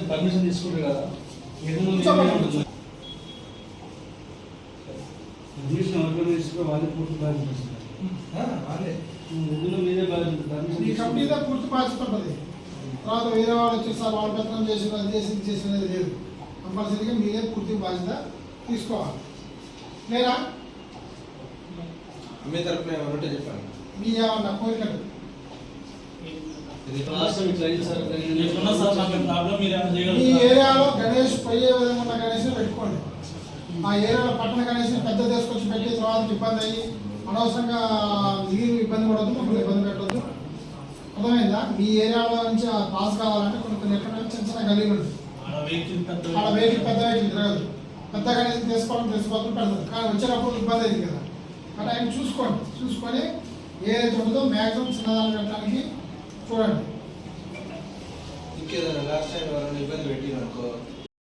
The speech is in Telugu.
పర్మిషన్ తీసుకుంటారు కదా వాళ్ళే పూర్తి బాధ్యత మీరే కంపెనీలో పూర్తి బాధ్యత ఉంటుంది. తర్వాత వేరే వాళ్ళు వచ్చేసారి వాళ్ళ పెత్తనం చేసి అది చేసినది లేదు. కంపల్సరీగా మీరే పూర్తి బాధ్యత తీసుకోవాలి. లేదా మీ తరఫున ఏమంటే చెప్పండి. మీ ఏమన్నా కోరికలు మీ ఏరియాలో గణేష్ పోయే విధంగా ఉన్న గణేష్ పెట్టుకోండి. ఆ ఏరియాలో పట్టణ గణేష్ పెద్ద తీసుకొచ్చి పెట్టి తర్వాత ఇబ్బంది అయ్యి అనవసరంగా మీరు ఇబ్బంది పడవద్దు, మమ్మల్ని ఇబ్బంది పెట్టవద్దు. అర్థమైందా? మీ ఏరియాలో నుంచి పాస్ కావాలంటే కొన్ని ఎక్కడైనా చిన్న చిన్న గలీలు ఉంటుంది. ఆడ వెహికల్ పెద్ద వెహికల్ తిరగదు. పెద్ద గణేష్ తీసుకోవడం పెడతారు. కానీ వచ్చేటప్పుడు ఇబ్బంది అయింది కదా. ఆ టైం చూసుకొని ఏదైతే ఉంటుందో మ్యాక్సిమం చిన్నదాన్ని పెట్టడానికి చూడండి. ఇంకేదైనా లాస్ట్ టైం ఎవరైనా ఇబ్బంది పెట్టిననుకో